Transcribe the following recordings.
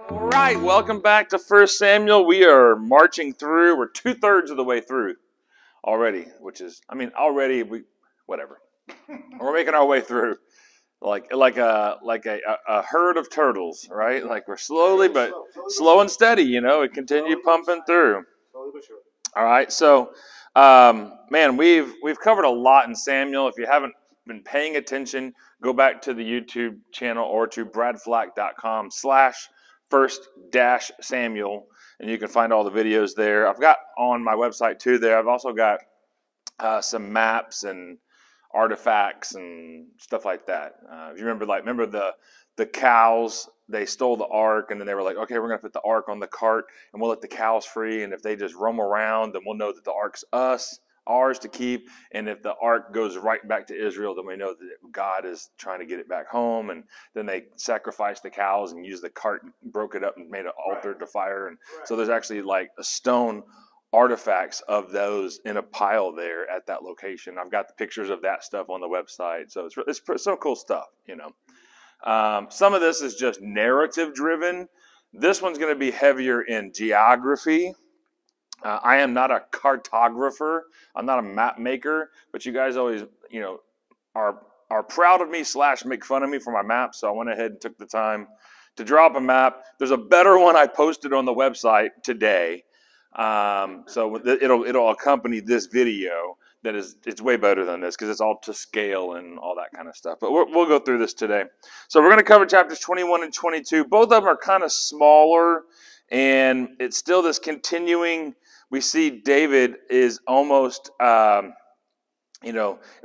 All right, welcome back to 1 Samuel. We are marching through. We're 2/3 of the way through already, which is, already whatever. We're making our way through, like a herd of turtles, right? Like we're slowly, but slow and steady. We continue pumping through. All right, so, man, we've covered a lot in Samuel. If you haven't been paying attention, go back to the YouTube channel or to bradflack.com/first-Samuel, and you can find all the videos there. I've got on my website too there. I've also got some maps and artifacts and stuff like that. If you remember the cows, they stole the ark, and then they were like, okay, we're going to put the ark on the cart, and we'll let the cows free, and if they just roam around, then we'll know that the ark's ours to keep, and if the ark goes right back to Israel, then we know that God is trying to get it back home. And then they sacrificed the cows and used the cart and broke it up and made an altar to fire. And so there's actually like a stone artifacts of those in a pile there at that location. I've got the pictures of that stuff on the website, so it's so cool stuff. Some of this is just narrative driven. This one's going to be heavier in geography. I am not a cartographer. I'm not a map maker, but you guys always, are proud of me / make fun of me for my maps. So I went ahead and took the time to draw up a map. There's a better one I posted on the website today. So it'll accompany this video. It's way better than this because it's all to scale and all that kind of stuff. But we'll go through this today. So we're going to cover chapters 21 and 22. Both of them are kind of smaller, and it's still this continuing. We see David is almost, it's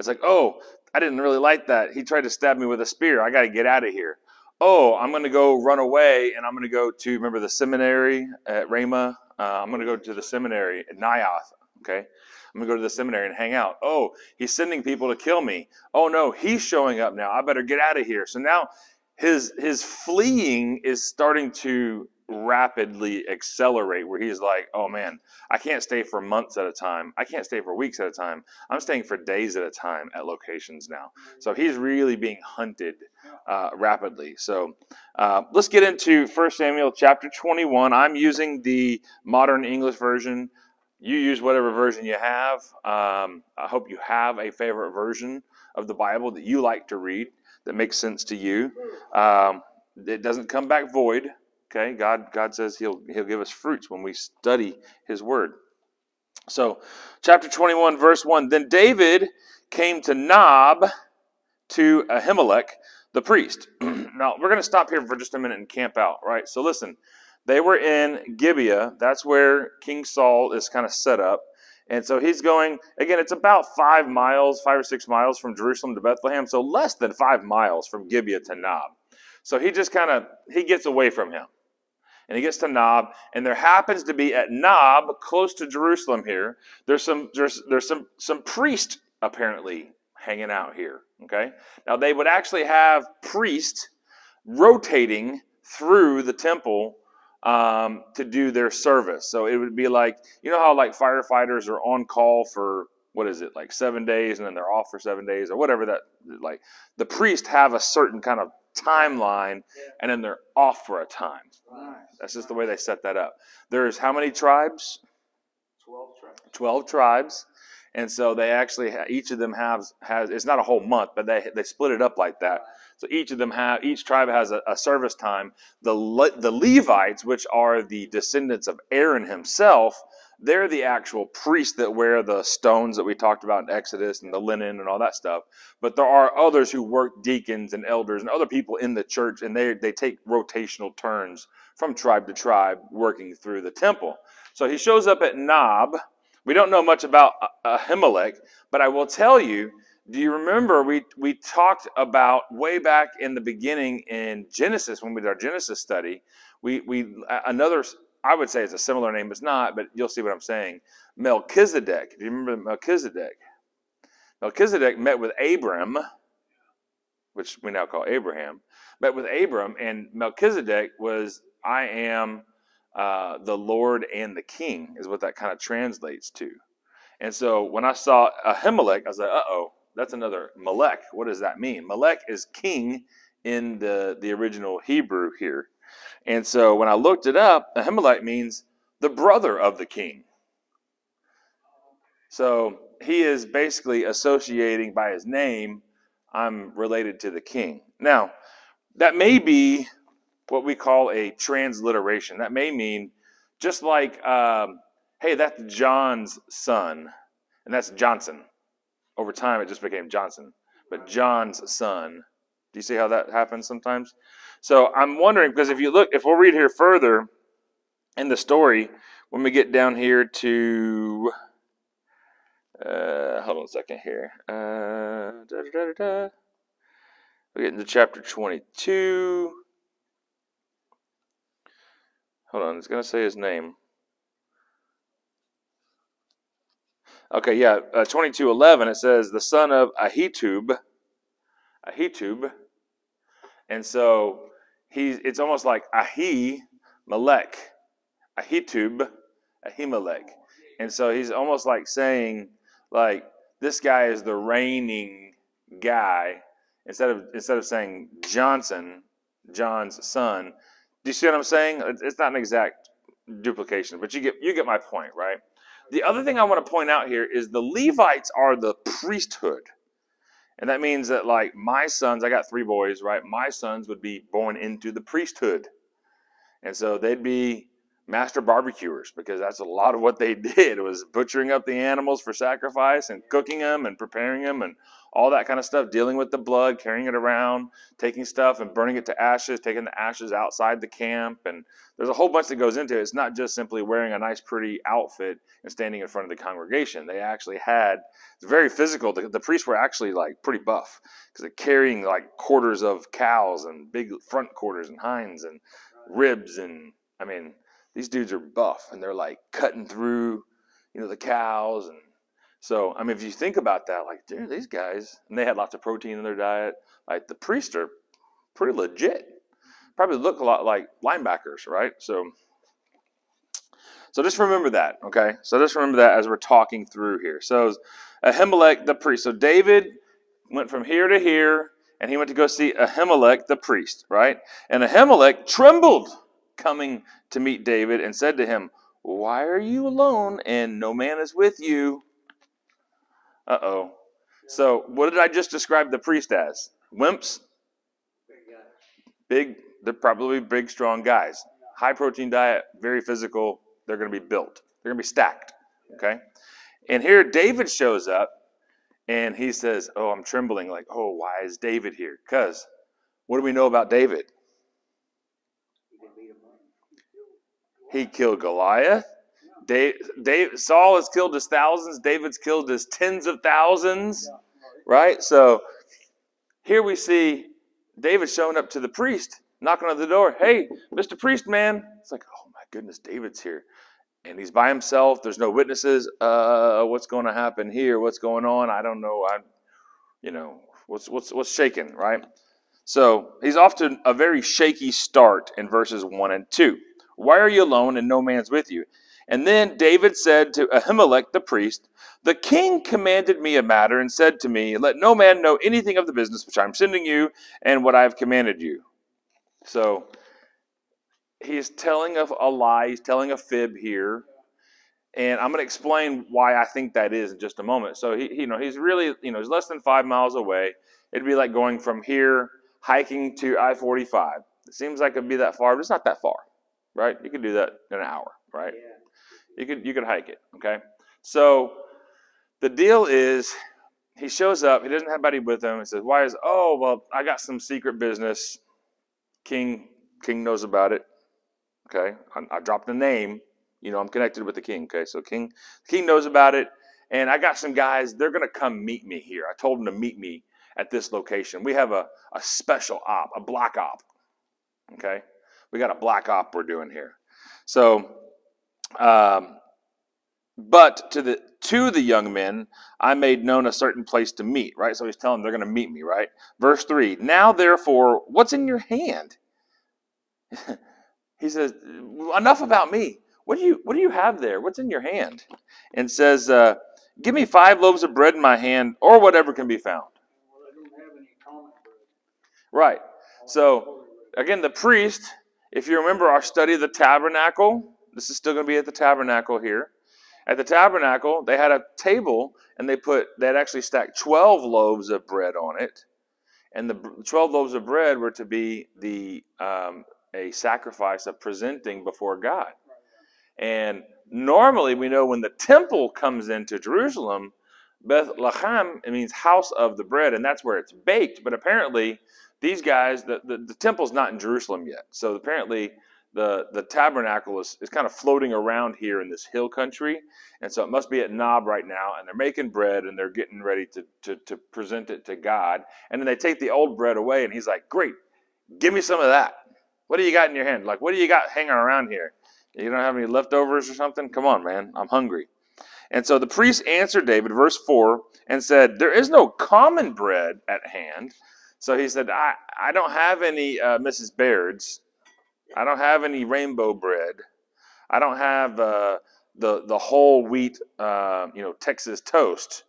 like, oh, I didn't really like that. He tried to stab me with a spear. I got to get out of here. Oh, I'm going to go run away, and I'm going to go to, remember the seminary at Ramah? I'm going to go to the seminary at Nioth, okay? I'm going to go to the seminary and hang out. Oh, he's sending people to kill me. Oh, no, he's showing up now. I better get out of here. So now his fleeing is starting to rapidly accelerate, where he's like, oh, man, I can't stay for months at a time. I can't stay for weeks at a time. I'm staying for days at a time at locations now. So he's really being hunted rapidly. So let's get into 1 Samuel chapter 21. I'm using the modern English version. You use whatever version you have. I hope you have a favorite version of the Bible that you like to read that makes sense to you. It doesn't come back void. Okay, God says He'll give us fruits when we study His Word. So, chapter 21, verse 1. Then David came to Nob to Ahimelek, the priest. Now, we're going to stop here for just a minute and camp out, right? So listen, they were in Gibeah. That's where King Saul is kind of set up. And so he's going, again, it's about 5 or 6 miles from Jerusalem to Bethlehem. So less than 5 miles from Gibeah to Nob. So he just he gets away from him. And he gets to Nob, and there happens to be at Nob, close to Jerusalem here, there's some priest apparently hanging out here. Okay? Now they would actually have priests rotating through the temple to do their service. So it would be like, how like firefighters are on call for, what is it, like 7 days, and then they're off for 7 days or whatever that, like the priests have a certain kind of timeline, and then they're off for a time. Nice. That's just the way they set that up. There's how many tribes? 12 tribes. 12 tribes. And so they actually, each of them has, it's not a whole month, but they split it up like that. So each tribe has a service time. The Levites, which are the descendants of Aaron himself, they're the actual priests that wear the stones that we talked about in Exodus and the linen and all that stuff. But there are others who work, deacons and elders and other people in the church, and they take rotational turns from tribe to tribe working through the temple. So he shows up at Nob. We don't know much about Ahimelek, but I will tell you, do you remember we talked about way back in the beginning in Genesis, when we did our Genesis study, another, I would say it's a similar name, it's not, but you'll see what I'm saying. Melchizedek. Do you remember Melchizedek? Melchizedek met with Abram, which we now call Abraham, met with Abram, and Melchizedek was, I am the Lord and the King, is what that kind of translates to. And so when I saw Ahimelek, I was like, uh-oh, that's another Melech. What does that mean? Melech is king in the original Hebrew here. And so when I looked it up, Ahimelek means the brother of the king. So he is basically associating by his name, I'm related to the king. Now, that may be what we call a transliteration. That may mean just like, hey, that's John's son, and that's Johnson. Over time, it just became Johnson, but John's son. Do you see how that happens sometimes? So I'm wondering, because if we'll read here further in the story, when we get down here to, hold on a second here. We get into chapter 22. Hold on, it's going to say his name. Okay, yeah, 22:11, it says, the son of Ahitub. And so it's almost like Ahimelek, Ahimelek. And so he's almost like saying, like, this guy is the reigning guy, instead of saying Johnson, John's son. Do you see what I'm saying? It's not an exact duplication, but you get my point, right? The other thing I want to point out here is the Levites are the priesthood. And that means that, like, my sons, I got 3 boys, right? My sons would be born into the priesthood. And so they'd be master barbecuers, because that's a lot of what they did, was butchering up the animals for sacrifice and cooking them and preparing them and all that kind of stuff, dealing with the blood, carrying it around, taking stuff and burning it to ashes, taking the ashes outside the camp. And there's a whole bunch that goes into it. It's not just simply wearing a nice, pretty outfit and standing in front of the congregation. They actually it's very physical. The priests were actually, like, pretty buff, because they're carrying, like, quarters of cows and big front quarters and hinds and ribs. And I mean, these dudes are buff, and they're, like, cutting through, the cows. And so, I mean, if you think about that, like, dude, these guys, and they had lots of protein in their diet. Like, the priests are pretty legit. Probably look a lot like linebackers, right? So just remember that, okay? So just remember that as we're talking through here. So Ahimelek the priest. So David went from here to here, and he went to go see Ahimelek the priest, right? And Ahimelek trembled coming to meet David and said to him, why are you alone and no man is with you? Uh-oh. So what did I just describe the priest as? Wimps? They're probably big, strong guys. High protein diet, very physical. They're going to be built. They're going to be stacked, okay? And here David shows up, and he says, oh, I'm trembling. Like, oh, why is David here? Because what do we know about David? He killed Goliath. Saul has killed his thousands. David's killed his tens of thousands, right? So here we see David showing up to the priest, knocking on the door. Hey, Mr. Priest, man. It's like, oh my goodness, David's here. And he's by himself. There's no witnesses. What's going to happen here? What's going on? I don't know. What's shaking, right? So he's off to a very shaky start in verses 1 and 2. Why are you alone and no man's with you? And then David said to Ahimelek the priest, the king commanded me a matter and said to me, let no man know anything of the business which I'm sending you and what I have commanded you. So he's telling a lie. He's telling a fib here. And I'm going to explain why I think that is in just a moment. So he's really, he's less than 5 miles away. It'd be like going from here hiking to I-45. It seems like it'd be that far, but it's not that far, right? You could do that in an hour, right? Yeah. You could hike it, okay? So the deal is, he shows up. He doesn't have anybody with him. He says, well, I got some secret business. King knows about it, okay? I dropped a name. I'm connected with the king, okay? So king knows about it, and I got some guys. They're going to come meet me here. I told them to meet me at this location. We have a special op, a black op, okay? We got a black op we're doing here. So, but to the young men, I made known a certain place to meet, right? So he's telling them they're going to meet me, right? Verse 3, now therefore, what's in your hand? He says, enough about me. What do you have there? What's in your hand? And says, give me 5 loaves of bread in my hand, or whatever can be found. Well, I don't have any common bread. Right. So, again, the priest If you remember our study of the tabernacle, this is still going to be at the tabernacle here. At the tabernacle, they had a table, and they had actually stacked 12 loaves of bread on it. And the 12 loaves of bread were to be a sacrifice of presenting before God. And normally we know when the temple comes into Jerusalem, Bethlehem, it means house of the bread, and that's where it's baked. But apparently these guys, the temple's not in Jerusalem yet. So apparently the tabernacle is kind of floating around here in this hill country. And so it must be at Nob right now, and they're making bread, and they're getting ready to present it to God. And then they take the old bread away, and he's like, great, give me some of that. What do you got in your hand? Like, what do you got hanging around here? You don't have any leftovers or something? Come on, man, I'm hungry. And so the priest answered David, verse 4, and said, there is no common bread at hand. So he said, I don't have any Mrs. Baird's. I don't have any rainbow bread. I don't have the whole wheat, Texas toast.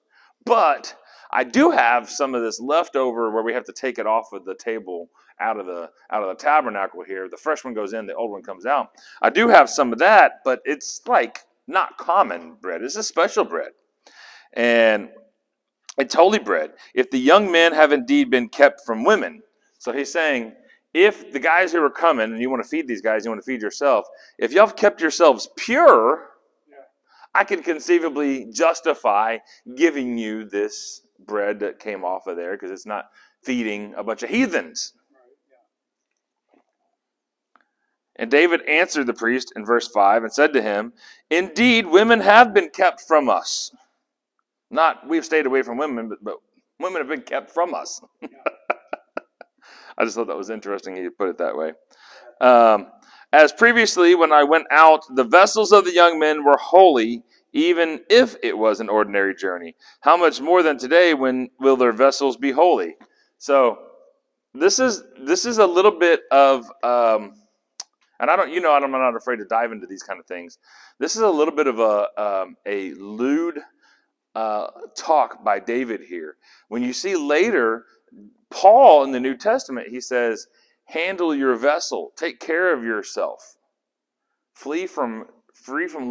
But I do have some of this leftover where we have to take it off of the table out of the tabernacle here. The fresh one goes in, the old one comes out. I do have some of that, but it's like not common bread. It's a special bread. And it's holy bread. If the young men have indeed been kept from women. So he's saying, if the guys who are coming, and you want to feed these guys, you want to feed yourself, if y'all have kept yourselves pure, I can conceivably justify giving you this bread that came off of there because it's not feeding a bunch of heathens. And David answered the priest in verse 5 and said to him, indeed, women have been kept from us. Not we've stayed away from women, but women have been kept from us. I just thought that was interesting he put it that way. As previously, when I went out, the vessels of the young men were holy, even if it was an ordinary journey. How much more than today when will their vessels be holy? So this is a little bit of, and I'm not afraid to dive into these kind of things. This is a little bit of a lewd talk by David here. When you see later, Paul in the New Testament, he says, handle your vessel, take care of yourself, free from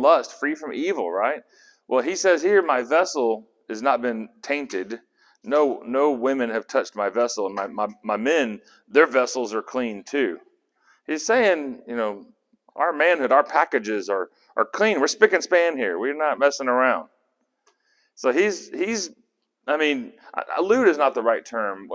lust, free from evil, right? Well, he says here, my vessel has not been tainted. No women have touched my vessel, and my men, their vessels are clean too. He's saying, our manhood, our packages are clean. We're spick and span here. We're not messing around. So he's lewd is not the right term.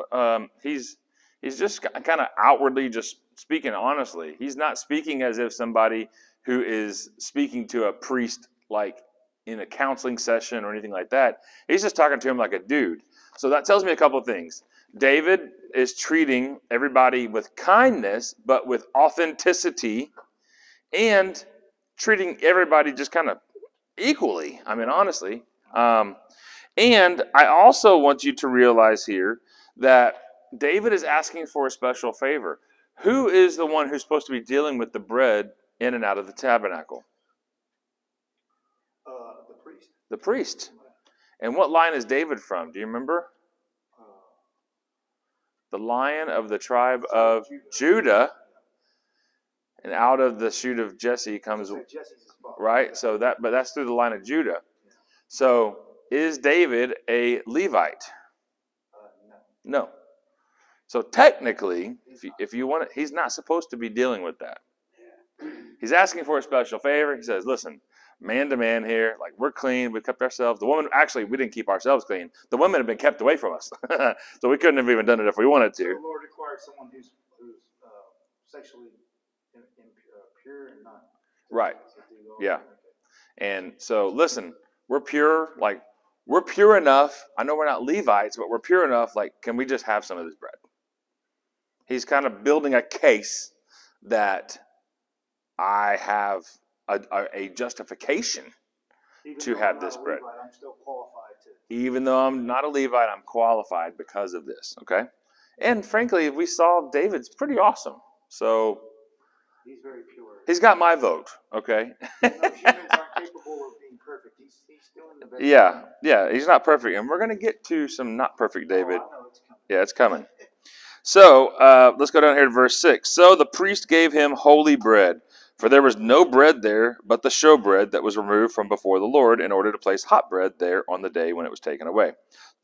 He's just kind of outwardly just speaking honestly. He's not speaking as if somebody who is speaking to a priest like in a counseling session or anything like that. He's just talking to him like a dude. So that tells me a couple of things. David is treating everybody with kindness, but with authenticity, and treating everybody just kind of equally. Honestly. And I also want you to realize here that David is asking for a special favor. Who is the one who's supposed to be dealing with the bread in and out of the tabernacle? The priest. The priest. And what line is David from? Do you remember? The lion of the tribe of Judah. And out of the shoot of Jesse comes, right? So but that's through the line of Judah. So is David a Levite? No. So technically, if you want it, he's not supposed to be dealing with that. He's asking for a special favor. He says, listen, man to man here, like we're clean, we kept ourselves. The woman, actually, we didn't keep ourselves clean. The women have been kept away from us. So we couldn't have even done it if we wanted to. So the Lord requires someone who's sexually pure and not. Right. Yeah. And so listen, we're pure, like we're pure enough. I know we're not Levites, but we're pure enough, like, can we just have some of this bread? He's kind of building a case that I have a justification to have this bread. Levite, I'm still qualified to. Even though I'm not a Levite, I'm qualified because of this, okay? And frankly, we saw David's pretty awesome. So he's very pure. He's got my vote, okay? Humans aren't capable of being perfect. He's doing the best. Yeah, he's not perfect. And we're going to get to some not perfect David. Oh, I know it's coming. Yeah, it's coming. So let's go down here to verse 6. So the priest gave him holy bread, for there was no bread there but the showbread that was removed from before the Lord in order to place hot bread there on the day when it was taken away.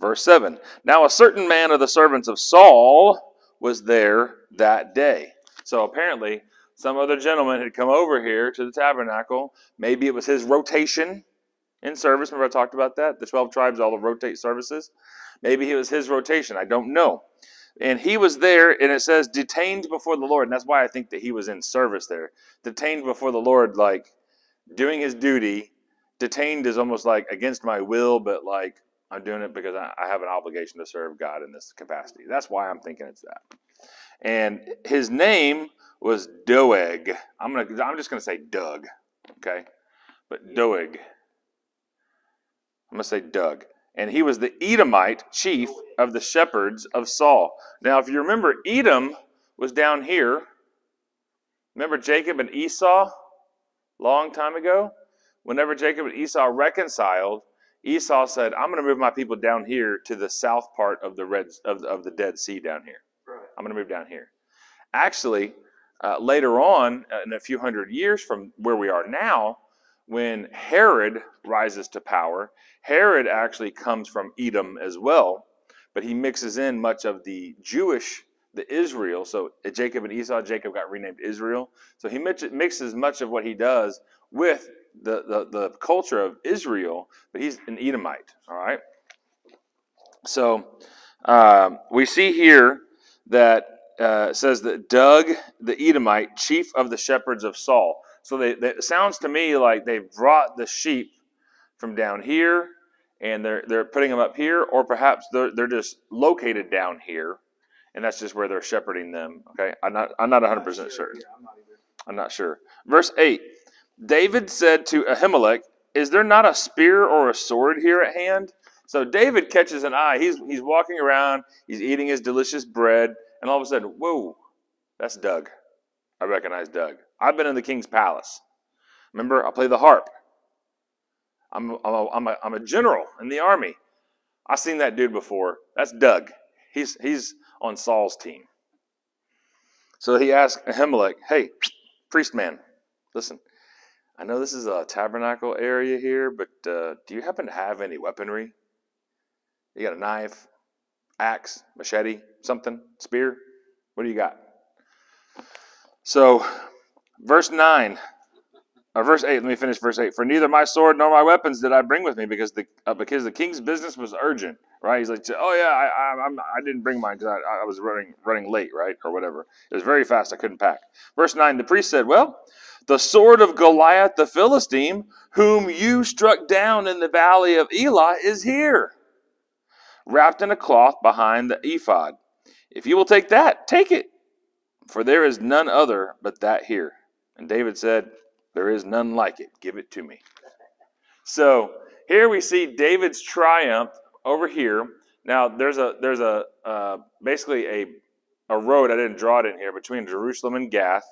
Verse 7. Now a certain man of the servants of Saul was there that day. So apparently some other gentleman had come over here to the tabernacle. Maybe it was his rotation in service. Remember I talked about that? The 12 tribes all rotate services. Maybe it was his rotation. I don't know. And he was there, and it says detained before the Lord. And that's why I think that he was in service there. Detained before the Lord, like doing his duty. Detained is almost like against my will, but like I'm doing it because I have an obligation to serve God in this capacity. That's why I'm thinking it's that. And his name was Doeg. I'm just gonna say Doug, okay? But Doeg. I'm gonna say Doug. And he was the Edomite chief of the shepherds of Saul. Now, if you remember, Edom was down here. Remember Jacob and Esau? Long time ago? Whenever Jacob and Esau reconciled, Esau said, I'm going to move my people down here to the south part of the Dead Sea down here. Right. I'm going to move down here. Actually, later on, in a few hundred years from where we are now, when Herod rises to power, Herod actually comes from Edom as well, but he mixes in much of the Israel. So Jacob and Esau, Jacob got renamed Israel. So he mixes much of what he does with the culture of Israel, but he's an Edomite, all right? So we see here that it says that Doug, the Edomite, chief of the shepherds of Saul. So it sounds to me like they've brought the sheep from down here, and they're putting them up here, or perhaps they're just located down here, and that's just where they're shepherding them. Okay, I'm not 100% certain. I'm not sure. Verse 8. David said to Ahimelek, "Is there not a spear or a sword here at hand?" So David catches an eye. He's walking around. He's eating his delicious bread, and all of a sudden, whoa, that's Doug. I recognize Doug. I've been in the king's palace. Remember, I play the harp. I'm a general in the army. I've seen that dude before. That's Doug. He's on Saul's team. So he asked Ahimelek, "Hey, priest man, listen. I know this is a tabernacle area here, but do you happen to have any weaponry? You got a knife, axe, machete, something, spear? What do you got?" So, verse 8, let me finish verse 8. "For neither my sword nor my weapons did I bring with me because the king's business was urgent." Right? He's like, "Oh yeah, I didn't bring mine because I was running late, right? Or whatever. It was very fast, I couldn't pack." Verse 9, the priest said, "Well, the sword of Goliath the Philistine, whom you struck down in the valley of Elah, is here, wrapped in a cloth behind the ephod. If you will take that, take it, for there is none other but that here." And David said, "There is none like it. Give it to me." So here we see David's triumph over here. Now there's basically a road, I didn't draw it in here, between Jerusalem and Gath,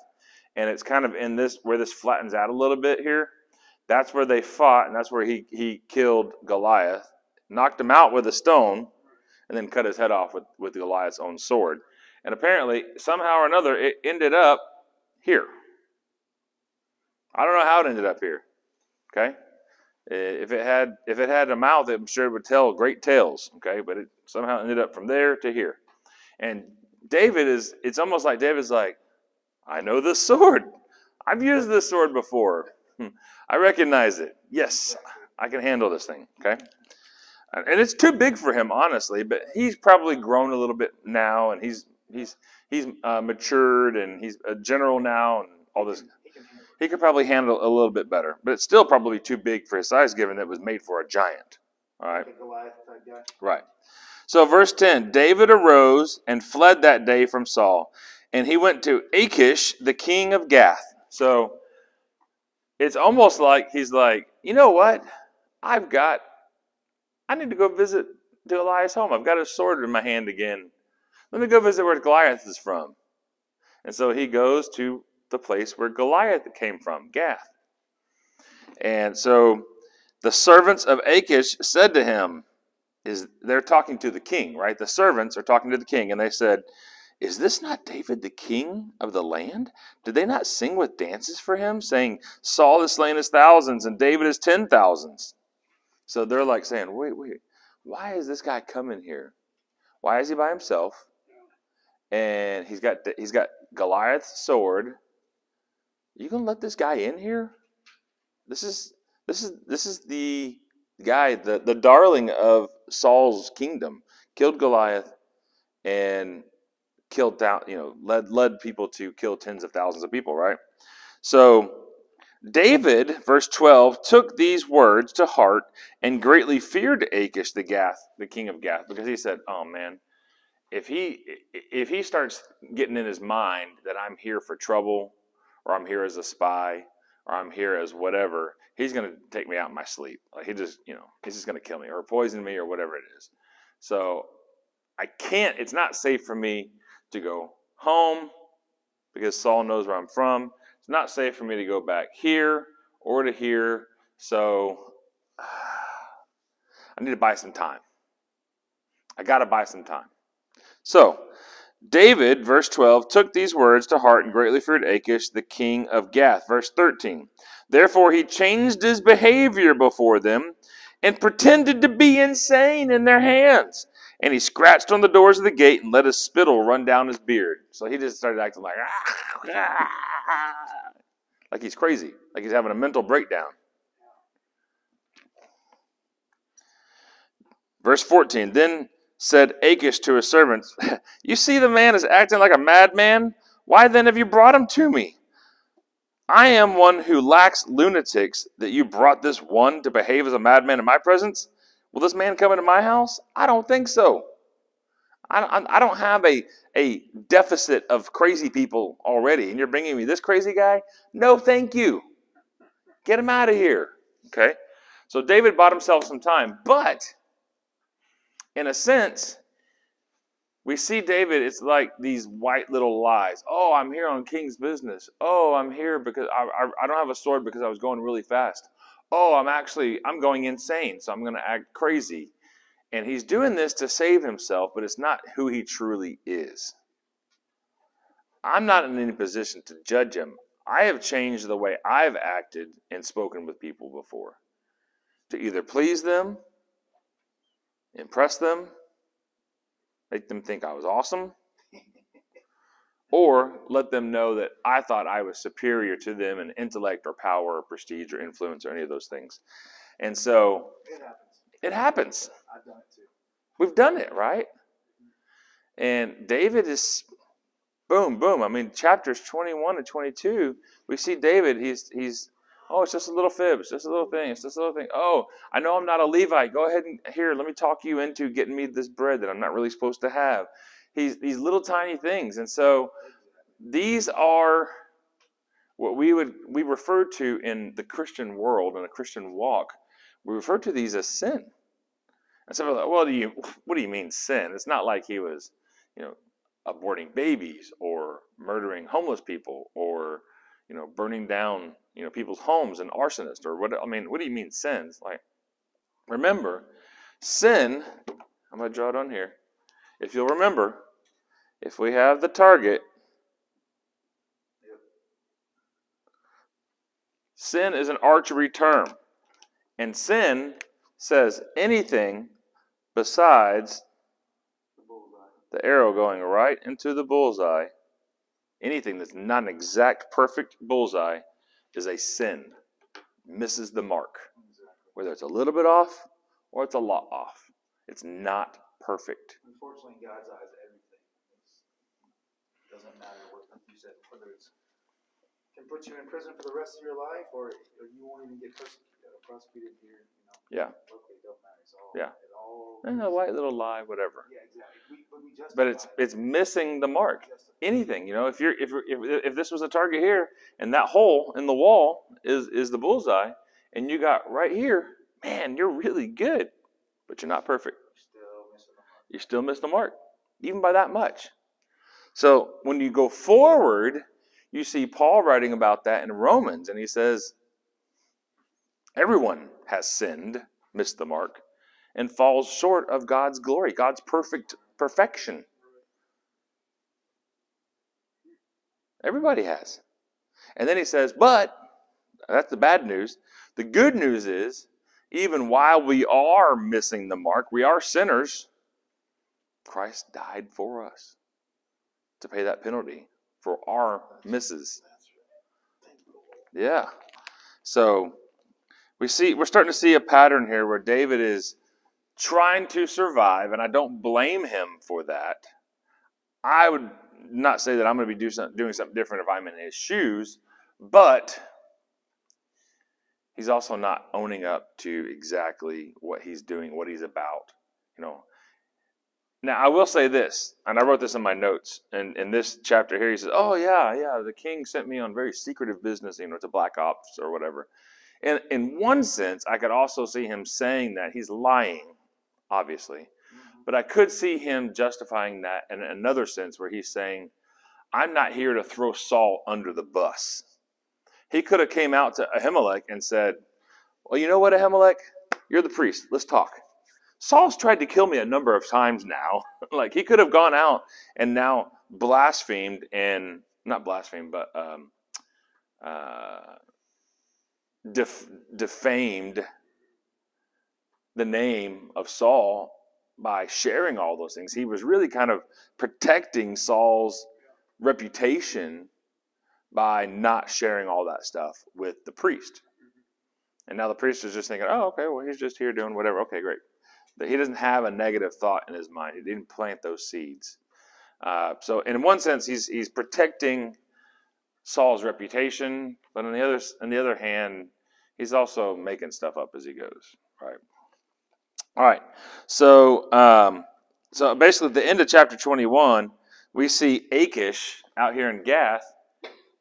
and it's kind of in this where this flattens out a little bit here. That's where they fought, and that's where he killed Goliath, knocked him out with a stone, and then cut his head off with Goliath's own sword. And apparently, somehow or another, it ended up here. I don't know how it ended up here. Okay, if it had a mouth, I'm sure it would tell great tales. Okay, but it somehow ended up from there to here. And it's almost like David's like, "I know this sword. I've used this sword before. I recognize it. Yes, I can handle this thing." Okay, and it's too big for him, honestly. But he's probably grown a little bit now, and he's matured, and he's a general now, and all this. He could probably handle a little bit better, but it's still probably too big for his size, given that it was made for a giant. All right. Right. So verse 10, David arose and fled that day from Saul, and he went to Achish, the king of Gath. So it's almost like he's like, you know what? I need to go visit Goliath's home. I've got a sword in my hand again. Let me go visit where Goliath is from. And so he goes to the place where Goliath came from, Gath. And so the servants of Achish said to him, they're talking to the king, right? The servants are talking to the king, and they said, is this not David, the king of the land? Did they not sing with dances for him, saying, Saul has slain his thousands and David his 10,000s? So they're like saying, wait, why is this guy coming here? Why is he by himself? And he's got Goliath's sword. You gonna let this guy in here? This is the guy, the darling of Saul's kingdom, killed Goliath and killed down, led people to kill tens of thousands of people, right? So David, verse 12, took these words to heart and greatly feared Achish the king of Gath, because he said, "Oh man, if he starts getting in his mind that I'm here for trouble, or I'm here as a spy, or I'm here as whatever, he's going to take me out in my sleep. Like he's just going to kill me or poison me or whatever it is. So it's not safe for me to go home because Saul knows where I'm from. It's not safe for me to go back here or to here. So I need to buy some time. I got to buy some time." So David, verse 12, took these words to heart and greatly feared Achish, the king of Gath. Verse 13, therefore he changed his behavior before them and pretended to be insane in their hands. And he scratched on the doors of the gate and let his spittle run down his beard. So he just started acting like he's crazy, like he's having a mental breakdown. Verse 14, then said Achish to his servants, you see the man is acting like a madman? Why then have you brought him to me? I am one who lacks lunatics, that you brought this one to behave as a madman in my presence? Will this man come into my house? I don't think so. I don't have a deficit of crazy people already, and you're bringing me this crazy guy? No, thank you. Get him out of here. Okay? So David bought himself some time, but in a sense, we see David, it's like these white little lies. Oh, I'm here on king's business. Oh, I'm here because I don't have a sword because I was going really fast. Oh, I'm going insane, so I'm going to act crazy. And he's doing this to save himself, but it's not who he truly is. I'm not in any position to judge him. I have changed the way I've acted and spoken with people before to either please them, impress them, make them think I was awesome, or let them know that I thought I was superior to them in intellect or power or prestige or influence or any of those things. And so it happens. I've done it too. We've done it, right? And David is boom, boom. I mean, chapters 21 and 22, we see David, he's it's just a little fib. It's just a little thing. It's just a little thing. Oh, I know I'm not a Levite. Go ahead and let me talk you into getting me this bread that I'm not really supposed to have. These little tiny things. And so these are what we refer to in the Christian world, in a Christian walk. We refer to these as sin. And so we're like, well, what do you mean sin? It's not like he was, aborting babies or murdering homeless people or, burning down, people's homes and arsonist or what? I mean, what do you mean sins? Like, remember, sin. I'm going to draw it on here. If you'll remember, if we have the target, sin is an archery term, and sin says anything besides the arrow going right into the bullseye. Anything that's not an exact, perfect bullseye is a sin. Misses the mark. Whether it's a little bit off or it's a lot off. It's not perfect. Unfortunately, in God's eyes, everything doesn't matter what you said, whether it's can put you in prison for the rest of your life or you won't even get prosecuted here. Yeah. Okay, it don't matter. It's all, yeah. It all a white little lie, whatever. Yeah, exactly. But it's missing the mark. Anything, if this was a target here and that hole in the wall is the bullseye and you got right here, man, you're really good, but you're not perfect. You still miss the mark, even by that much. So when you go forward, you see Paul writing about that in Romans, and he says, everyone has sinned, missed the mark, and falls short of God's glory, God's perfection. Everybody has. And then he says, but that's the bad news. The good news is, even while we are missing the mark, we are sinners, Christ died for us to pay that penalty for our misses. Yeah. So we're starting to see a pattern here where David is trying to survive, and I don't blame him for that. I would not say that I'm going to be doing something different if I'm in his shoes, but he's also not owning up to exactly what he's doing, what he's about. Now, I will say this, and I wrote this in my notes, and in this chapter here, he says, oh, yeah, the king sent me on very secretive business, it's a black ops or whatever. And in one sense, I could also see him saying that. He's lying, obviously. But I could see him justifying that in another sense where he's saying, I'm not here to throw Saul under the bus. He could have came out to Ahimelek and said, well, you know what, Ahimelek? You're the priest. Let's talk. Saul's tried to kill me a number of times now. Like, he could have gone out and now blasphemed and, not blasphemed, but defamed the name of Saul by sharing all those things. He was really kind of protecting Saul's reputation by not sharing all that stuff with the priest. And now the priest is just thinking, oh, okay, well, he's just here doing whatever. Okay, great. But he doesn't have a negative thought in his mind. He didn't plant those seeds. So in one sense, he's protecting Saul's reputation, but on the other hand, he's also making stuff up as he goes. Right. All right. So basically, at the end of chapter 21, we see Achish out here in Gath.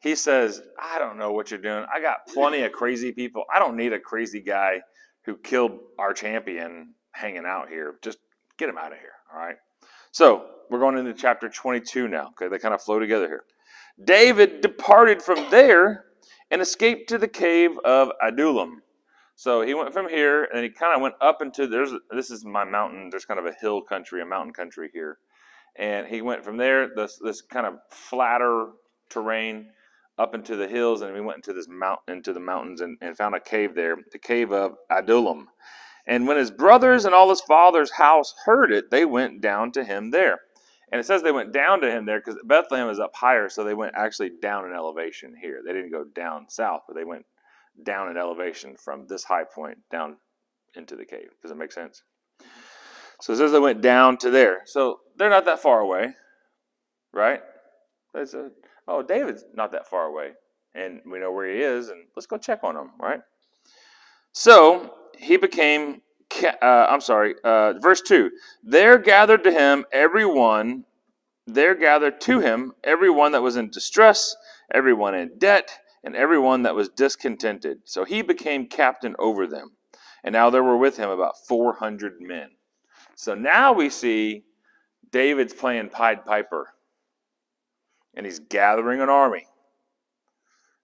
He says, I don't know what you're doing. I got plenty of crazy people. I don't need a crazy guy who killed our champion hanging out here. Just get him out of here. All right. So we're going into chapter 22 now. Okay, they kind of flow together here. David departed from there and escaped to the cave of Adullam. So he went from here and he kind of went up into, this is my mountain. There's kind of a hill country, a mountain country here. And he went from there, this kind of flatter terrain, up into the hills, and we went into the mountains and found a cave there, the cave of Adullam. And when his brothers and all his father's house heard it, they went down to him there. And it says they went down to him there because Bethlehem is up higher, so they went actually down in elevation here. They didn't go down south, but they went down in elevation from this high point down into the cave. Does that make sense? So it says they went down to there. So they're not that far away, right? They said, oh, David's not that far away, and we know where he is, and let's go check on him, right? So he became, verse 2, there gathered to him everyone that was in distress, everyone in debt, and everyone that was discontented. So he became captain over them. And now there were with him about 400 men. So now we see David's playing Pied Piper. And he's gathering an army.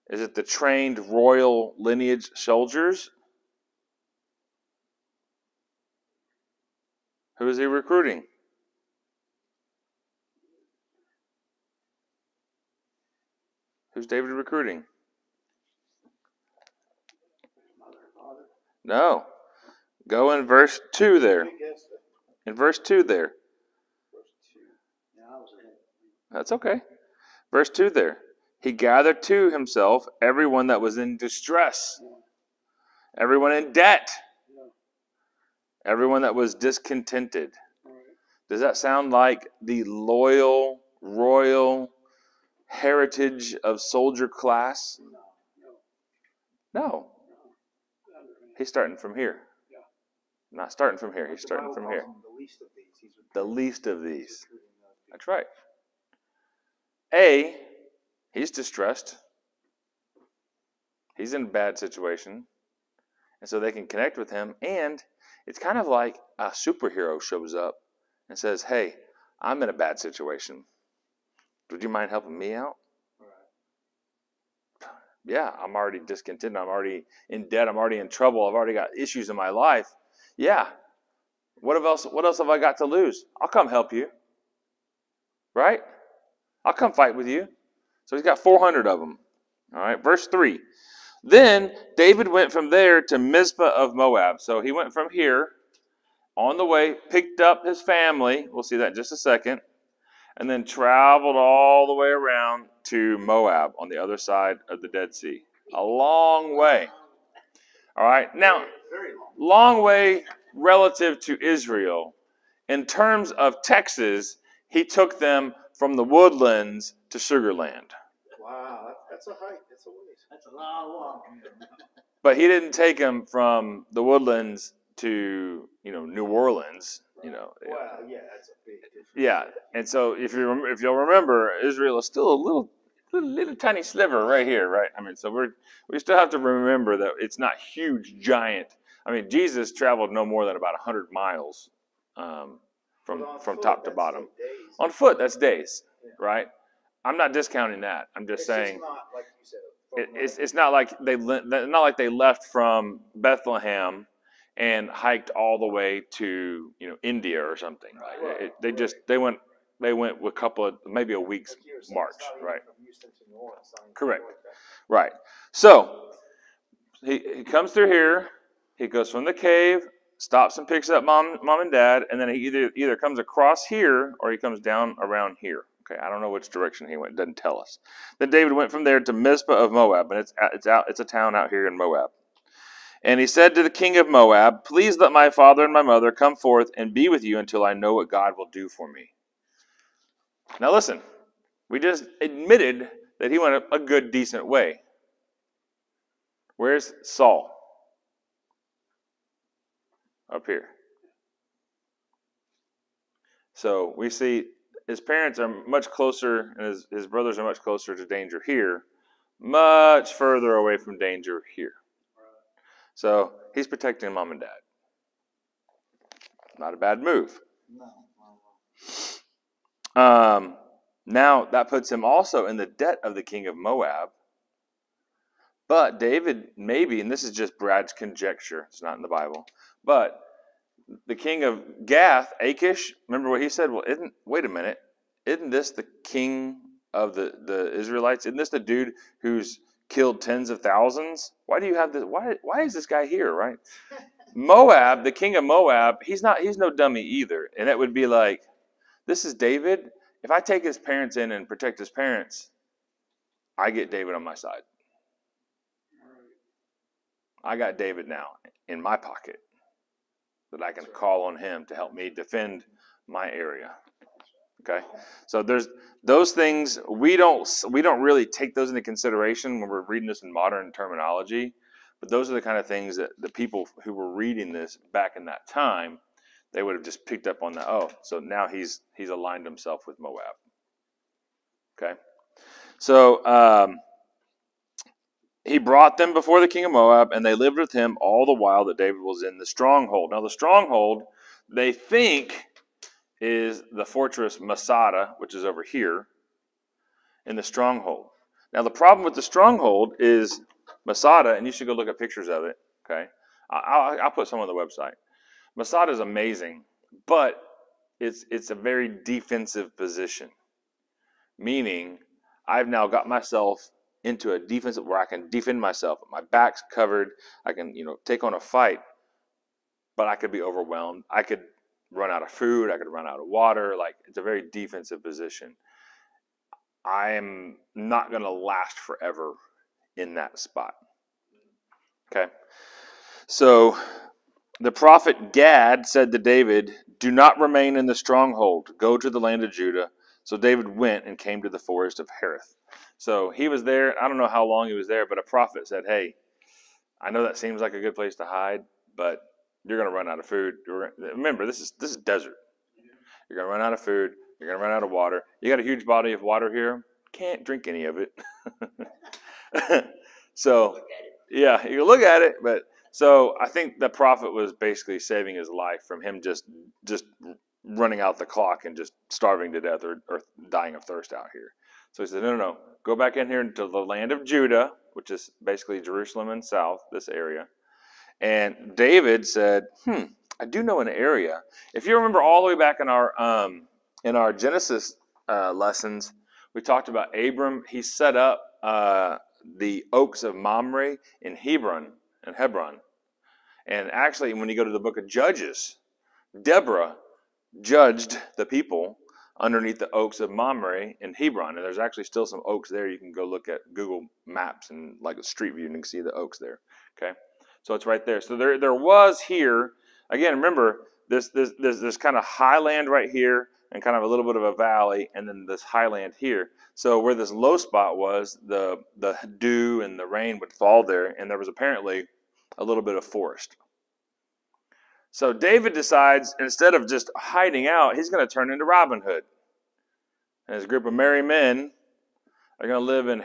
Is it the trained royal lineage soldiers? Who is he recruiting? Who's David recruiting? No. Go in verse 2 there. In verse 2 there. That's okay. Verse 2 there. He gathered to himself everyone that was in distress, everyone in debt, everyone that was discontented. Does that sound like the loyal, royal heritage of soldier class? No. He's starting from here. Not starting from here. He's starting from here. The least of these. That's right. He's distressed. He's in a bad situation. And so they can connect with him. And it's kind of like a superhero shows up and says, hey, I'm in a bad situation. Would you mind helping me out? Right. Yeah, I'm already discontented. I'm already in debt. I'm already in trouble. I've already got issues in my life. Yeah. What else have I got to lose? I'll come help you. Right? I'll come fight with you. So he's got 400 of them. All right, verse 3. Then David went from there to Mizpah of Moab. So he went from here on the way, picked up his family. We'll see that in just a second. And then traveled all the way around to Moab on the other side of the Dead Sea. A long way. All right, now, long way relative to Israel. In terms of Texas, he took them from the woodlands to Sugarland. Wow, that's a hike. That's a ways. That's a long walk. But he didn't take them from the woodlands to, New Orleans. Wow, yeah, that's a big difference. Yeah, and so if you'll remember, Israel is still a little tiny sliver right here, right? I mean, so we still have to remember that it's not huge, giant. I mean, Jesus traveled no more than about 100 miles from top to bottom. Like On foot, that's days, Yeah. right? I'm not discounting that. I'm just saying Just not like you said. it's not like they left from Bethlehem and hiked all the way to India or something. Right? They went with a couple of maybe a week's march, right? From Houston to New Orleans, Correct. Right. So he comes through here. He goes from the cave, stops and picks up mom and dad, and then he either comes across here or he comes down around here. Okay, I don't know which direction he went. It doesn't tell us. Then David went from there to Mizpah of Moab, and it's a town out here in Moab. And he said to the king of Moab, "Please let my father and my mother come forth and be with you until I know what God will do for me." Now listen, we just admitted that he went a good, decent way. Where's Saul? Up here. So we see his parents are much closer, and his brothers are much closer to danger here, much further away from danger here. So he's protecting mom and dad. Not a bad move. Now that puts him also in the debt of the king of Moab. But David maybe, and this is just Brad's conjecture, it's not in the Bible, but the king of Gath, Achish, remember what he said? Well, wait a minute, isn't this the king of the Israelites? Isn't this the dude who's killed tens of thousands? Why do you have this? Why is this guy here, right? Moab, the king of Moab, he's no dummy either. And that would be like, this is David. If I take his parents in and protect his parents, I get David on my side. I got David now in my pocket that I can call on him to help me defend my area. Okay, so there's those things we don't really take those into consideration when we're reading this in modern terminology, but those are the kind of things that the people who were reading this back in that time, they would have just picked up on that. Oh, so now he's aligned himself with Moab. Okay, so he brought them before the king of Moab, and they lived with him all the while that David was in the stronghold. Now the stronghold, they think, is the fortress Masada, which is over here in the stronghold. Now the problem with the stronghold is Masada, and you should go look at pictures of it. Okay, I'll put some on the website. Masada is amazing, but it's a very defensive position, meaning I've now got myself into a defensive where I can defend myself. My back's covered. I can take on a fight, but I could be overwhelmed. I could run out of food. I could run out of water. Like, it's a very defensive position. I am not going to last forever in that spot. Okay. So the prophet Gad said to David, "Do not remain in the stronghold. Go to the land of Judah." So David went and came to the forest of Hereth. So he was there. I don't know how long he was there, but a prophet said, "Hey, I know that seems like a good place to hide, but you're going to run out of food. Remember, this is desert. You're going to run out of food. You're going to run out of water. You got a huge body of water here. Can't drink any of it." So, yeah, you can look at it, but so I think the prophet was basically saving his life from him just running out the clock and just starving to death or dying of thirst out here. So he said, no, go back in here into the land of Judah, which is basically Jerusalem and south, this area. And David said, I do know an area. If you remember all the way back in our Genesis lessons, We talked about Abram. He set up the oaks of Mamre in Hebron. And actually, when you go to the book of Judges, Deborah judged the people underneath the oaks of Mamre in Hebron. And there's actually still some oaks there. You can go look at Google Maps and like a street view and you can see the oaks there. Okay, so it's right there. So there was here, again, remember, this kind of highland right here and kind of a little bit of a valley, and then this highland here. So where this low spot was, the dew and the rain would fall there, and there was apparently a little bit of forest. So David decides, instead of just hiding out, he's going to turn into Robin Hood. And his group of merry men are going to live in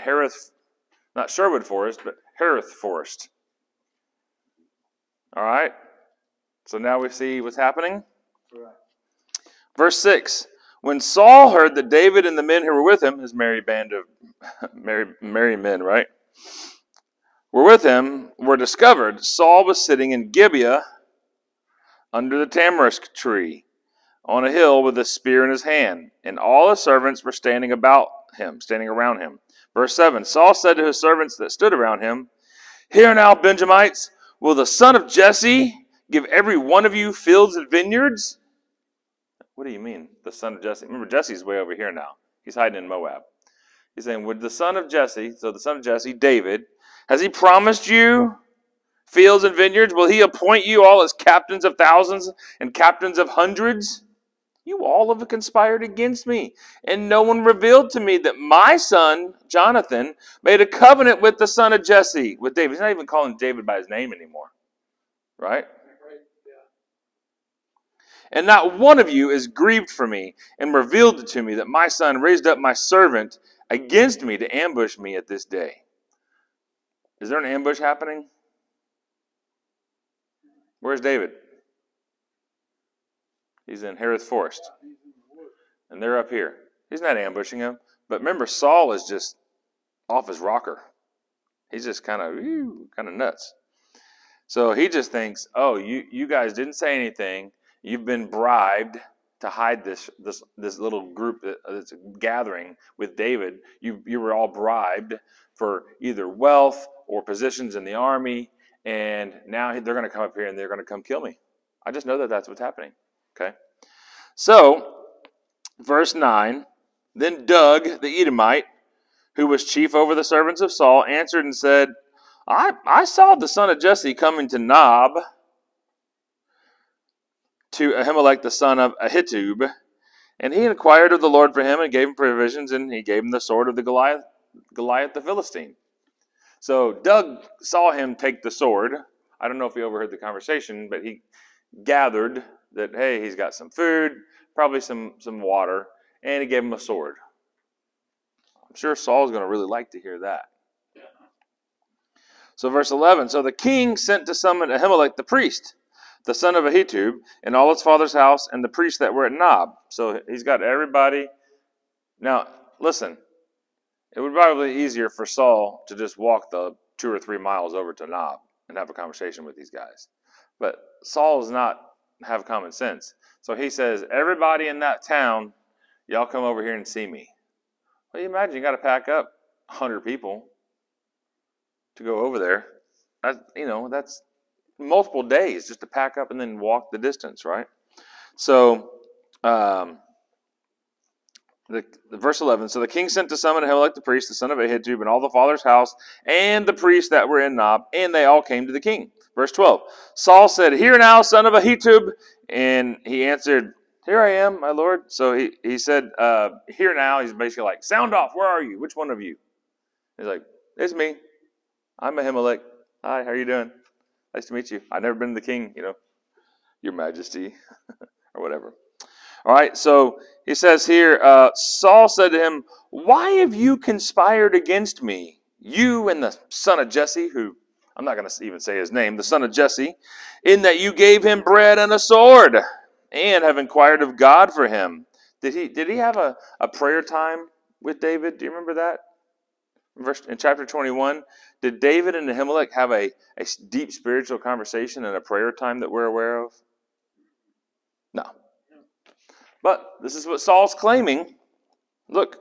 not Sherwood Forest, but Hereth Forest. All right? So now we see what's happening. Right. Verse 6. When Saul heard that David and the men who were with him, his merry band of merry men, right, were with him, were discovered, Saul was sitting in Gibeah under the tamarisk tree on a hill with a spear in his hand, and all his servants were standing around him. Verse 7. Saul said to his servants that stood around him, "Hear now, Benjamites, will the son of Jesse give every one of you fields and vineyards?" What do you mean, the son of Jesse? Remember, Jesse's way over here now. He's hiding in Moab. He's saying, would the son of Jesse, so the son of Jesse, David, has he promised you fields and vineyards? Will he appoint you all as captains of thousands and captains of hundreds? You all have conspired against me, and no one revealed to me that my son, Jonathan, made a covenant with the son of Jesse, with David. He's not even calling David by his name anymore, right? And not one of you is grieved for me and revealed it to me that my son raised up my servant against me to ambush me at this day. Is there an ambush happening? Where's David? He's in Hereth Forest. And they're up here. He's not ambushing him. But remember, Saul is just off his rocker. He's just kind of nuts. So he just thinks, oh, you guys didn't say anything. You've been bribed to hide this little group that's gathering with David. You were all bribed for either wealth or positions in the army, and now they're going to come up here and they're going to come kill me. I just know that that's what's happening. Okay? So, verse 9, then Doeg the Edomite, who was chief over the servants of Saul, answered and said, I saw the son of Jesse coming to Nob, to Ahimelek the son of Ahitub, and he inquired of the Lord for him and gave him provisions, and he gave him the sword of the Goliath the Philistine. So Doeg saw him take the sword. I don't know if he overheard the conversation, but he gathered that, hey, he's got some food, probably some water, and he gave him a sword. I'm sure Saul's going to really like to hear that. So verse 11, so the king sent to summon Ahimelek the priest, the son of Ahitub, and all his father's house, and the priests that were at Nob. So he's got everybody. Now, listen, it would probably be easier for Saul to just walk the 2 or 3 miles over to Nob and have a conversation with these guys. But Saul does not have common sense. So he says, everybody in that town, y'all come over here and see me. Well, you imagine you got to pack up 100 people to go over there. That's multiple days just to pack up and then walk the distance, right? So, verse 11, so the king sent to summon Ahimelek the priest, the son of Ahitub, and all the father's house, and the priests that were in Nob, and they all came to the king. Verse 12, Saul said, hear now, son of Ahitub, and he answered, here I am, my lord. So he said, hear now. He's basically like, sound off, where are you? Which one of you? He's like, it's me. I'm Ahimelek. Hi, how are you doing? Nice to meet you. I've never been the king, your majesty, or whatever. All right, so he says here, Saul said to him, why have you conspired against me, you and the son of Jesse, who, I'm not going to even say his name, the son of Jesse, in that you gave him bread and a sword, and have inquired of God for him. Did he have a prayer time with David? Do you remember that? In chapter 21, did David and Ahimelek have a deep spiritual conversation and a prayer time that we're aware of? No. But this is what Saul's claiming. Look,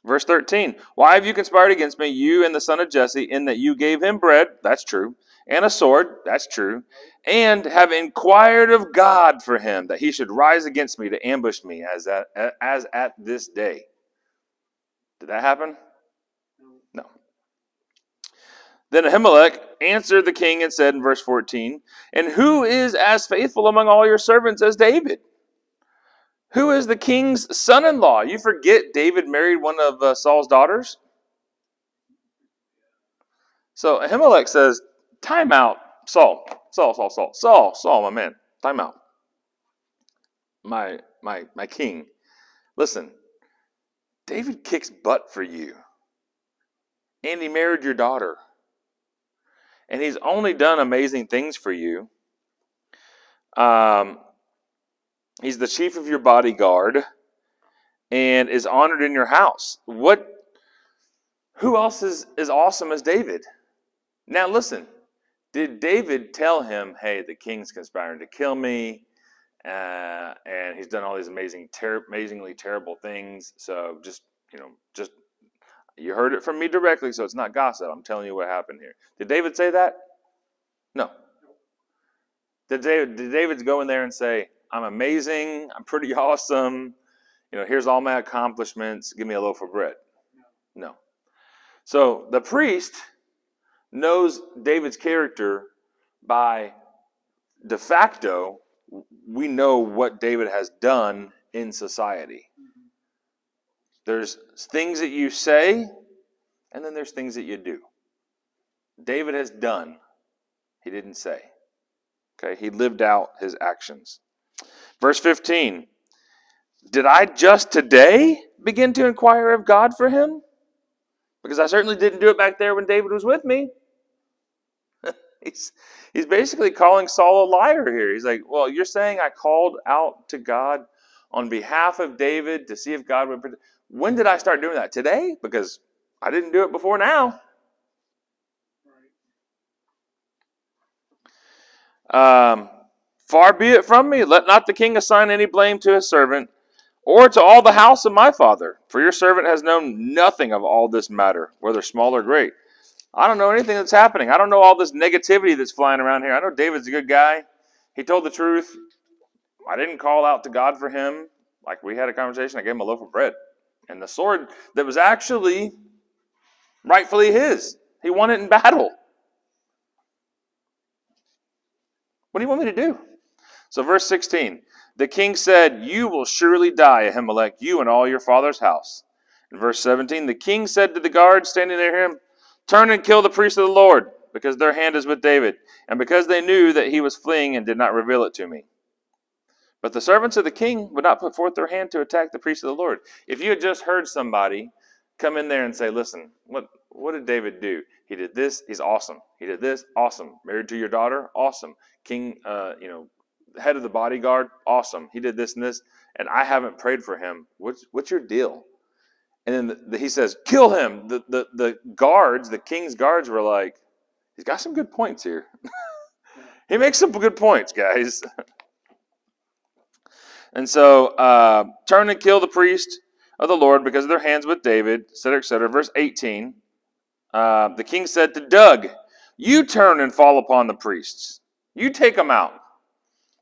Verse 13, why have you conspired against me, you and the son of Jesse, in that you gave him bread, that's true, and a sword, that's true, and have inquired of God for him, that he should rise against me to ambush me as at this day. Did that happen? No. Then Ahimelek answered the king and said in verse 14, and who is as faithful among all your servants as David? Who is the king's son-in-law? You forget David married one of Saul's daughters? So Ahimelek says, time out, Saul, my man, time out. My king. Listen, David kicks butt for you. And he married your daughter. And he's only done amazing things for you. He's the chief of your bodyguard and is honored in your house. Who else is as awesome as David? Now listen, did David tell him, hey, the king's conspiring to kill me, and he's done all these amazingly terrible things, so just you heard it from me directly, so it's not gossip. I'm telling you what happened here. Did David say that? No. Did David go in there and say, I'm amazing, I'm pretty awesome, here's all my accomplishments, give me a loaf of bread? No. So the priest knows David's character by de facto. We know what David has done in society. There's things that you say, and then there's things that you do. David has done. He didn't say. Okay, he lived out his actions. Verse 15, did I just today begin to inquire of God for him? Because I certainly didn't do it back there when David was with me. He's basically calling Saul a liar here. He's like, well, you're saying I called out to God on behalf of David to see if God would protect. When did I start doing that? Today? Because I didn't do it before now. Far be it from me. Let not the king assign any blame to his servant or to all the house of my father. For your servant has known nothing of all this matter, whether small or great. I don't know anything that's happening. I don't know all this negativity that's flying around here. I know David's a good guy. He told the truth. I didn't call out to God for him. Like we had a conversation, I gave him a loaf of bread. And the sword that was actually rightfully his. He won it in battle. What do you want me to do? So verse 16, the king said, you will surely die, Ahimelek, you and all your father's house. In verse 17, the king said to the guards standing near him, turn and kill the priest of the Lord, because their hand is with David, and because they knew that he was fleeing and did not reveal it to me. But the servants of the king would not put forth their hand to attack the priest of the Lord. If you had just heard somebody come in there and say, listen, what did David do? He did this, he's awesome. He did this, awesome. Married to your daughter, awesome. King, head of the bodyguard, awesome. He did this and this, and I haven't prayed for him. What's your deal? And then he says, kill him. The guards, the king's guards were like, he's got some good points here. He makes some good points, guys. And so, turn and kill the priest of the Lord because of their hands with David, etc., etc. Verse 18, the king said to Doug, you turn and fall upon the priests. You take them out.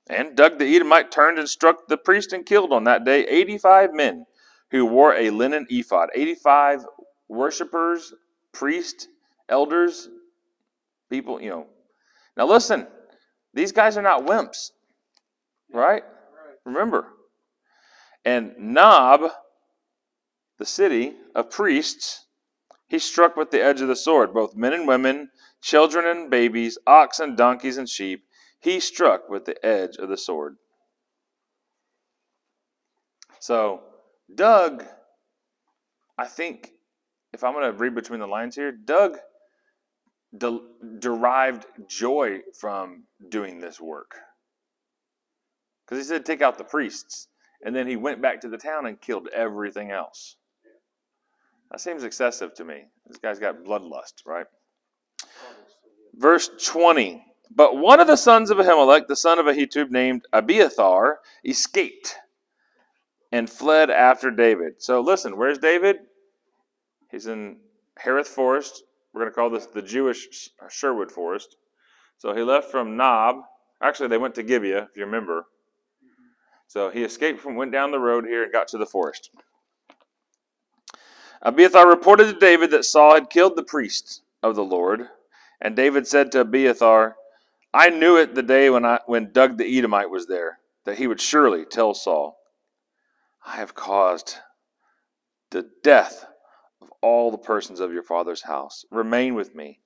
And Doug the Edomite turned and struck the priest and killed on that day 85 men who wore a linen ephod. 85 worshipers, priests, elders, people, Now listen, these guys are not wimps, right? Remember. And Nob, the city of priests, he struck with the edge of the sword, both men and women, children and babies, oxen, donkeys, and sheep. He struck with the edge of the sword. So, Doug, I think, if I'm going to read between the lines here, Doug derived joy from doing this work. Because he said, take out the priests. And then he went back to the town and killed everything else. That seems excessive to me. This guy's got bloodlust, right? Verse 20. But one of the sons of Ahimelek, the son of Ahitub, named Abiathar, escaped and fled after David. So listen, where's David? He's in Hereth Forest. We're going to call this the Jewish Sherwood Forest. So he left from Nob. Actually, they went to Gibeah, if you remember. So he went down the road here and got to the forest. Abiathar reported to David that Saul had killed the priests of the Lord. And David said to Abiathar, I knew it the day when Doug the Edomite was there, that he would surely tell Saul, I have caused the death of all the persons of your father's house. Remain with me.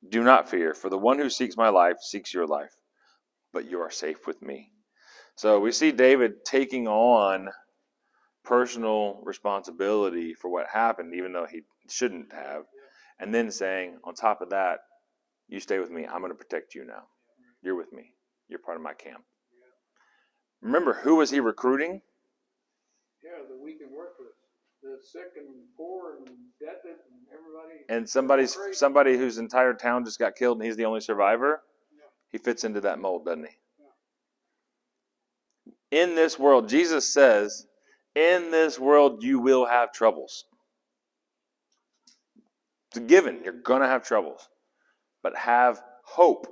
Do not fear, for the one who seeks my life seeks your life, but you are safe with me. So we see David taking on personal responsibility for what happened, even though he shouldn't have, and then saying, on top of that, you stay with me. I'm going to protect you now. You're with me. You're part of my camp. Remember, who was he recruiting? Yeah, the weak and worthless, the sick and poor and dead and everybody. And somebody whose entire town just got killed and he's the only survivor. Yeah. He fits into that mold, doesn't he? Yeah. In this world, Jesus says, in this world you will have troubles. It's a given. You're going to have troubles. But have hope,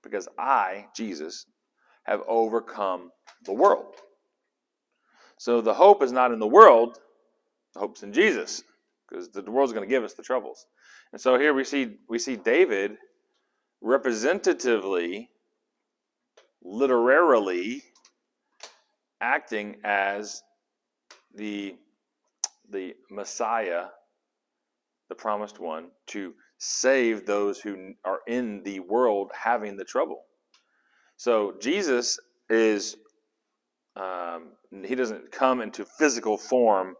because I, Jesus, have overcome the world. So the hope is not in the world, the hope's in Jesus, because the world's going to give us the troubles. And so here we see David representatively, literarily, acting as the Messiah, the promised one, to save those who are in the world having the trouble. So Jesus is, he doesn't come into physical form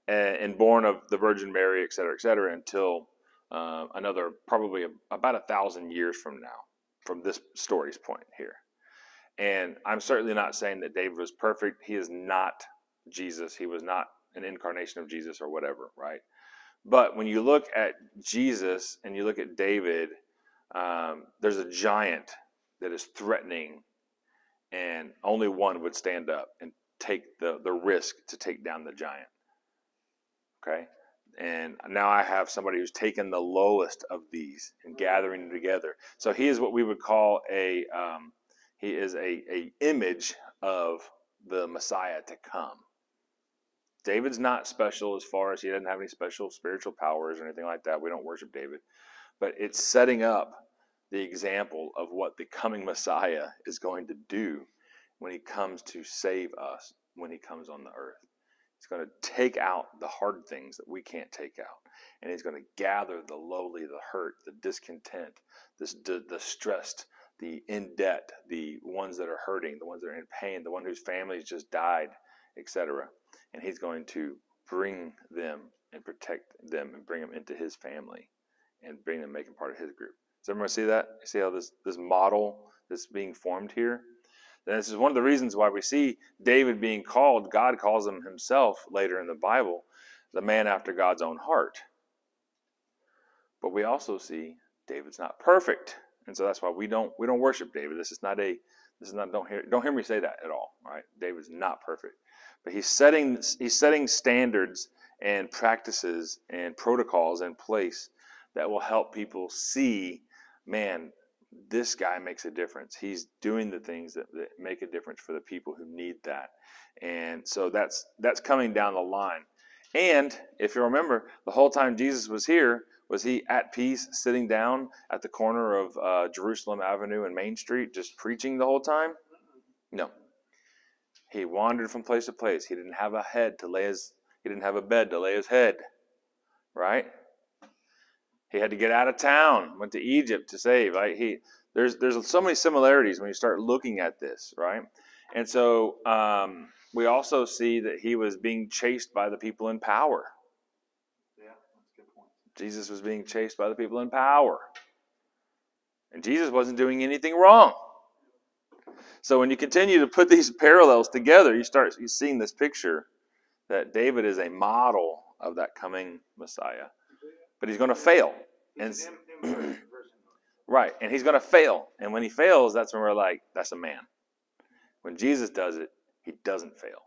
and born of the Virgin Mary, et cetera, until another probably about 1,000 years from now, from this story's point here. And I'm certainly not saying that David was perfect. He is not Jesus. He was not an incarnation of Jesus or whatever, right? But when you look at Jesus and you look at David, there's a giant that is threatening, and only one would stand up and take the risk to take down the giant. Okay? And now I have somebody who's taken the lowest of these and gathering them together. So he is what we would call a image of the Messiah to come. David's not special as far as he doesn't have any special spiritual powers or anything like that. We don't worship David. But it's setting up the example of what the coming Messiah is going to do when he comes to save us, when he comes on the earth. He's going to take out the hard things that we can't take out. And he's going to gather the lowly, the hurt, the discontent, the stressed, the in debt, the ones that are hurting, the ones that are in pain, the one whose families just died, etc. And he's going to bring them and protect them and bring them into his family and bring them, make them part of his group. Does everyone see that? You see how this model is being formed here? And this is one of the reasons why we see David being called, God calls him himself later in the Bible, the man after God's own heart. But we also see David's not perfect. And so that's why we don't worship David. Don't hear me say that at all. Right? David's not perfect. But he's setting standards and practices and protocols in place that will help people see, man, this guy makes a difference. He's doing the things that make a difference for the people who need that. And so that's coming down the line. And if you remember, the whole time Jesus was here, was he at peace sitting down at the corner of Jerusalem Avenue and Main Street just preaching the whole time? No. He wandered from place to place. He didn't have a bed to lay his head. Right? He had to get out of town, went to Egypt to save. Right? There's so many similarities when you start looking at this, right? And so we also see that he was being chased by the people in power. Yeah, that's a good point. Jesus was being chased by the people in power. And Jesus wasn't doing anything wrong. So when you continue to put these parallels together, you start seeing this picture that David is a model of that coming Messiah. But he's going to fail. And right, and he's going to fail. And when he fails, that's when we're like, that's a man. When Jesus does it, he doesn't fail.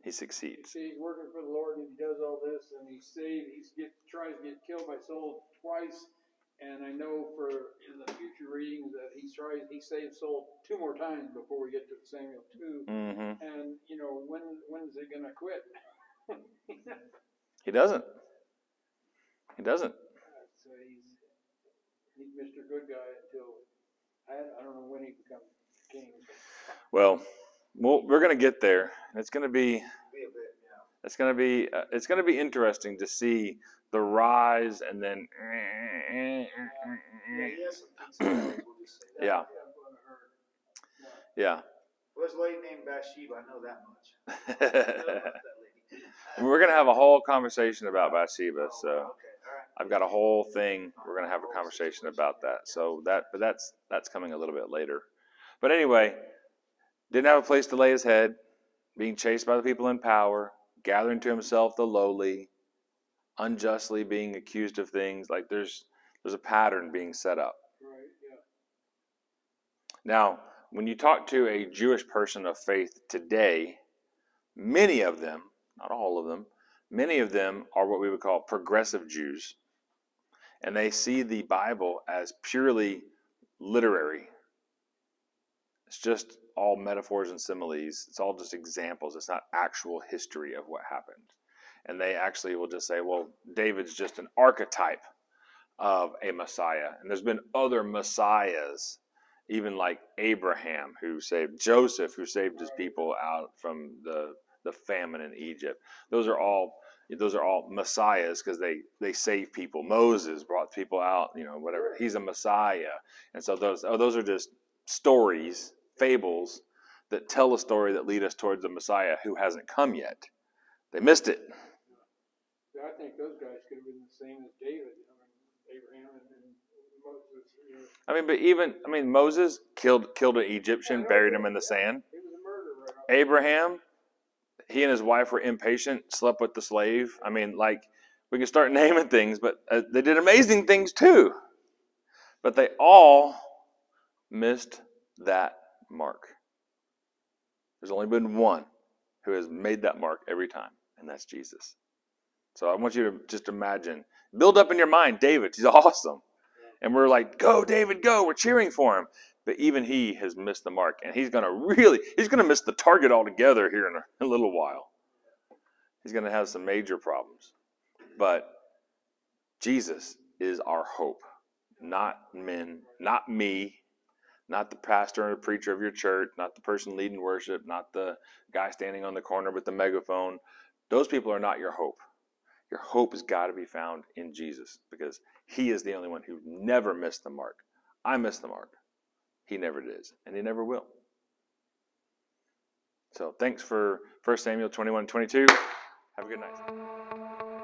he succeeds. See, he's working for the Lord and he does all this and he's saved. Tries to get killed by Saul twice. And I know in the future readings that he saved Saul 2 more times before we get to Samuel 2. Mm-hmm. And when is he gonna quit? He doesn't. He doesn't. So he's Mr. Good Guy until I don't know when he becomes king. Well, we're going to get there. It's going to be Be a bit, yeah. it's going to be interesting to see the rise and then Yeah, he has some peaks and valleys, we'll just say that. yeah. Yeah. Well, there's a lady named Bathsheba, I know that much. I know about that lady. We're going to have a whole conversation about Bathsheba, so Okay, all right. I've got a whole thing. We're going to have a conversation about that. So that's coming a little bit later. But anyway, didn't have a place to lay his head, being chased by the people in power, gathering to himself the lowly, unjustly being accused of things. Like there's a pattern being set up. Right, yeah. Now, when you talk to a Jewish person of faith today, many of them, not all of them, many of them are what we would call progressive Jews. And they see the Bible as purely literary. It's just all metaphors and similes. It's all just examples. It's not actual history of what happened. And they actually will just say, well, David's just an archetype of a Messiah. And there's been other Messiahs, even like Abraham, who saved Joseph, who saved his people out from the famine in Egypt. Those are all Messiahs because they save people. Moses brought people out, whatever. He's a Messiah. And so those are just stories, fables that tell a story that lead us towards the Messiah who hasn't come yet. They missed it. Yeah, I think those guys could have been the same as David, Abraham and Moses. But Moses killed an Egyptian, buried him in the sand. He was a murderer. Right? Abraham, he and his wife were impatient, slept with the slave. We can start naming things, but they did amazing things too. But they all missed that mark. There's only been one who has made that mark every time, and that's Jesus. So I want you to just imagine, build up in your mind, David, he's awesome. And we're like, go, David, go. We're cheering for him. But even he has missed the mark, and he's going to miss the target altogether here in a little while. He's going to have some major problems. But Jesus is our hope, not men, not me, not the pastor or preacher of your church, not the person leading worship, not the guy standing on the corner with the megaphone. Those people are not your hope. Your hope has got to be found in Jesus because he is the only one who never missed the mark. I missed the mark. He never did, and he never will. So thanks for 1 Samuel 21:22. Have a good night.